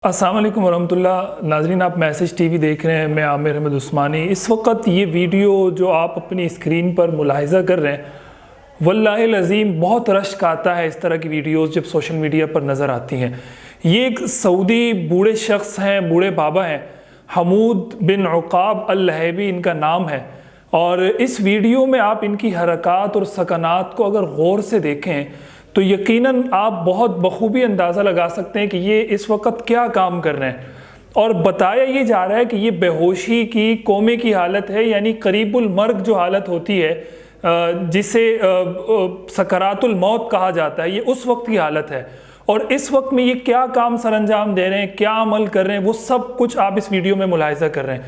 السلام علیکم ورحمۃ اللہ ناظرین، آپ میسج ٹی وی دیکھ رہے ہیں، میں عامر احمد عثمانی۔ اس وقت یہ ویڈیو جو آپ اپنی اسکرین پر ملاحظہ کر رہے ہیں، واللہ العظیم بہت رشک آتا ہے اس طرح کی ویڈیوز جب سوشل میڈیا پر نظر آتی ہیں۔ یہ ایک سعودی بوڑھے شخص ہیں، بوڑھے بابا ہیں، حمود بن عقاب اللہیبی ان کا نام ہے، اور اس ویڈیو میں آپ ان کی حرکات اور سکنات کو اگر غور سے دیکھیں تو یقیناً آپ بہت بخوبی اندازہ لگا سکتے ہیں کہ یہ اس وقت کیا کام کر رہے ہیں، اور بتایا یہ جا رہا ہے کہ یہ بے ہوشی کی کومے کی حالت ہے، یعنی قریب المرگ جو حالت ہوتی ہے جسے سکرات الموت کہا جاتا ہے، یہ اس وقت کی حالت ہے۔ اور اس وقت میں یہ کیا کام سر انجام دے رہے ہیں، کیا عمل کر رہے ہیں، وہ سب کچھ آپ اس ویڈیو میں ملاحظہ کر رہے ہیں۔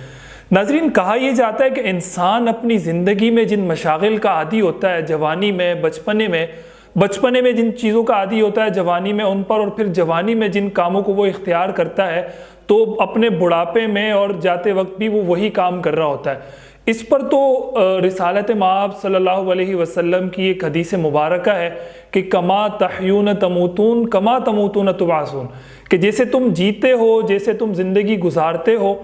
ناظرین، کہا یہ جاتا ہے کہ انسان اپنی زندگی میں جن مشاغل کا عادی ہوتا ہے، جوانی میں، بچپنے میں جن چیزوں کا عادی ہوتا ہے، جوانی میں ان پر، اور پھر جوانی میں جن کاموں کو وہ اختیار کرتا ہے تو اپنے بڑھاپے میں اور جاتے وقت بھی وہ وہی کام کر رہا ہوتا ہے۔ اس پر تو رسالت مآب صلی اللہ علیہ وسلم کی ایک حدیث مبارکہ ہے کہ کما تحیون تموتون کما تموتون تبعثون، کہ جیسے تم جیتے ہو، جیسے تم زندگی گزارتے ہو،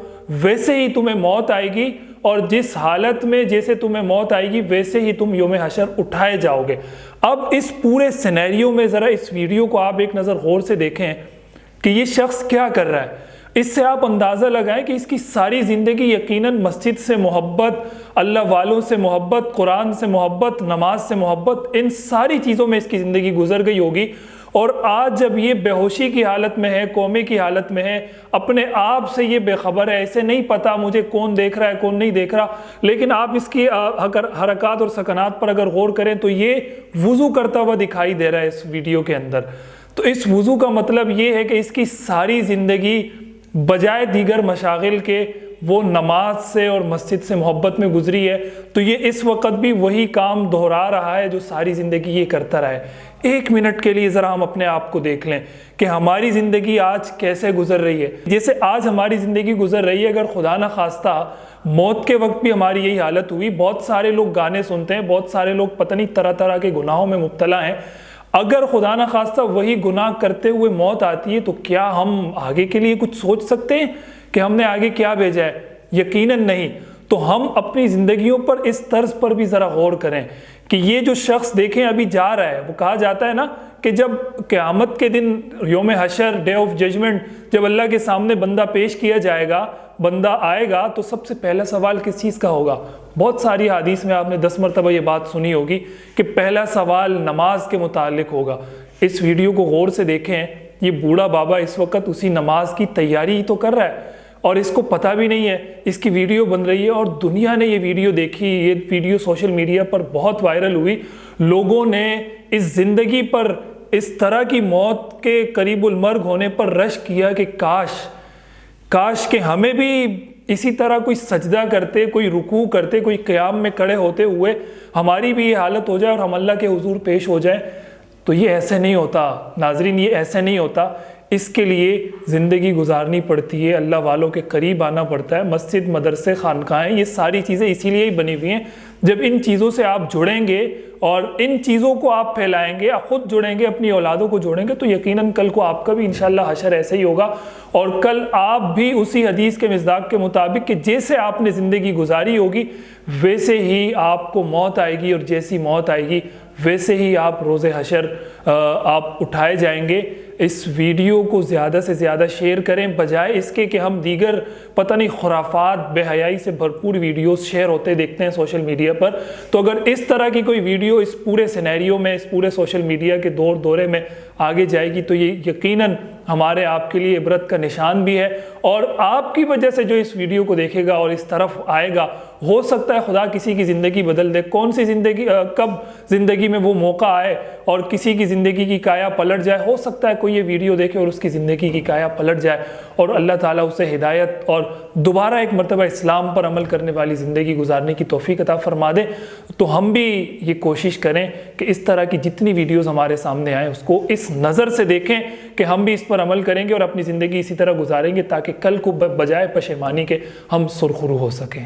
ویسے ہی تمہیں موت آئے گی، اور جس حالت میں جیسے تمہیں موت آئے گی ویسے ہی تم یوم حشر اٹھائے جاؤ گے۔ اب اس پورے سینیریو میں ذرا اس ویڈیو کو آپ ایک نظر غور سے دیکھیں کہ یہ شخص کیا کر رہا ہے۔ اس سے آپ اندازہ لگائیں کہ اس کی ساری زندگی یقیناً مسجد سے محبت، اللہ والوں سے محبت، قرآن سے محبت، نماز سے محبت، ان ساری چیزوں میں اس کی زندگی گزر گئی ہوگی، اور آج جب یہ بے ہوشی کی حالت میں ہے، کومے کی حالت میں ہے، اپنے آپ سے یہ بے خبر ہے، ایسے نہیں پتا مجھے کون دیکھ رہا ہے کون نہیں دیکھ رہا، لیکن آپ اس کی حرکات اور سکنات پر اگر غور کریں تو یہ وضو کرتا ہوا دکھائی دے رہا ہے اس ویڈیو کے اندر۔ تو اس وضو کا مطلب یہ ہے کہ اس کی ساری زندگی بجائے دیگر مشاغل کے وہ نماز سے اور مسجد سے محبت میں گزری ہے، تو یہ اس وقت بھی وہی کام دہرا رہا ہے جو ساری زندگی یہ کرتا رہا ہے۔ ایک منٹ کے لیے ذرا ہم اپنے آپ کو دیکھ لیں کہ ہماری زندگی آج کیسے گزر رہی ہے۔ جیسے آج ہماری زندگی گزر رہی ہے، اگر خدا نہ خواستہ موت کے وقت بھی ہماری یہی حالت ہوئی، بہت سارے لوگ گانے سنتے ہیں، بہت سارے لوگ پتہ نہیں طرح طرح کے گناہوں میں مبتلا ہیں، اگر خدا نہ خواستہ وہی گناہ کرتے ہوئے موت آتی ہے تو کیا ہم آگے کے لیے کچھ سوچ سکتے ہیں کہ ہم نے آگے کیا بھیجا ہے؟ یقیناً نہیں۔ تو ہم اپنی زندگیوں پر اس طرز پر بھی ذرا غور کریں کہ یہ جو شخص دیکھیں ابھی جا رہا ہے، وہ کہا جاتا ہے نا کہ جب قیامت کے دن یوم حشر، ڈے آف ججمنٹ، جب اللہ کے سامنے بندہ پیش کیا جائے گا، بندہ آئے گا، تو سب سے پہلا سوال کس چیز کا ہوگا؟ بہت ساری حدیث میں آپ نے 10 مرتبہ یہ بات سنی ہوگی کہ پہلا سوال نماز کے متعلق ہوگا۔ اس ویڈیو کو غور سے دیکھیں، یہ بوڑھا بابا اس وقت اسی نماز کی تیاری ہی تو کر رہا ہے، اور اس کو پتہ بھی نہیں ہے، اس کی ویڈیو بن رہی ہے اور دنیا نے یہ ویڈیو دیکھی، یہ ویڈیو سوشل میڈیا پر بہت وائرل ہوئی، لوگوں نے اس زندگی پر اس طرح کی موت کے قریب المرگ ہونے پر رشک کیا کہ کاش کہ ہمیں بھی اسی طرح کوئی سجدہ کرتے، کوئی رکوع کرتے، کوئی قیام میں کھڑے ہوتے ہوئے ہماری بھی یہ حالت ہو جائے اور ہم اللہ کے حضور پیش ہو جائیں۔ تو یہ ایسے نہیں ہوتا ناظرین، یہ ایسے نہیں ہوتا۔ اس کے لیے زندگی گزارنی پڑتی ہے، اللہ والوں کے قریب آنا پڑتا ہے، مسجد، مدرسے، خانقاہیں، یہ ساری چیزیں اسی لیے ہی بنی ہوئی ہیں۔ جب ان چیزوں سے آپ جڑیں گے اور ان چیزوں کو آپ پھیلائیں گے، آپ خود جڑیں گے، اپنی اولادوں کو جوڑیں گے، تو یقیناً کل کو آپ کا بھی انشاءاللہ حشر ایسے ہی ہوگا، اور کل آپ بھی اسی حدیث کے مصداق کے مطابق کہ جیسے آپ نے زندگی گزاری ہوگی ویسے ہی آپ کو موت آئے گی، اور جیسی موت آئے گی ویسے ہی آپ روز حشر آپ اٹھائے جائیں گے۔ اس ویڈیو کو زیادہ سے زیادہ شیئر کریں، بجائے اس کے کہ ہم دیگر پتہ نہیں خرافات، بے حیائی سے بھرپور ویڈیوز شیئر ہوتے دیکھتے ہیں سوشل میڈیا پر۔ تو اگر اس طرح کی کوئی ویڈیو اس پورے سینیریو میں، اس پورے سوشل میڈیا کے دورے میں آگے جائے گی تو یہ یقیناً ہمارے آپ کے لیے عبرت کا نشان بھی ہے، اور آپ کی وجہ سے جو اس ویڈیو کو دیکھے گا اور اس طرف آئے گا، ہو سکتا ہے خدا کسی کی زندگی بدل دے، کون سی زندگی، کب زندگی میں وہ موقع آئے اور کسی کی زندگی کی کایا پلٹ جائے۔ ہو سکتا ہے کوئی یہ ویڈیو دیکھے اور اس کی زندگی کی کایا پلٹ جائے، اور اللہ تعالیٰ اسے ہدایت اور دوبارہ ایک مرتبہ اسلام پر عمل کرنے والی زندگی گزارنے کی توفیق عطا فرما دے۔ تو ہم بھی یہ کوشش کریں کہ اس طرح کی جتنی ویڈیوز ہمارے سامنے آئیں اس کو اس نظر سے دیکھیں کہ ہم بھی اس پر عمل کریں گے اور اپنی زندگی اسی طرح گزاریں گے تاکہ کل کو بجائے پشیمانی کے ہم سرخرو ہو سکیں۔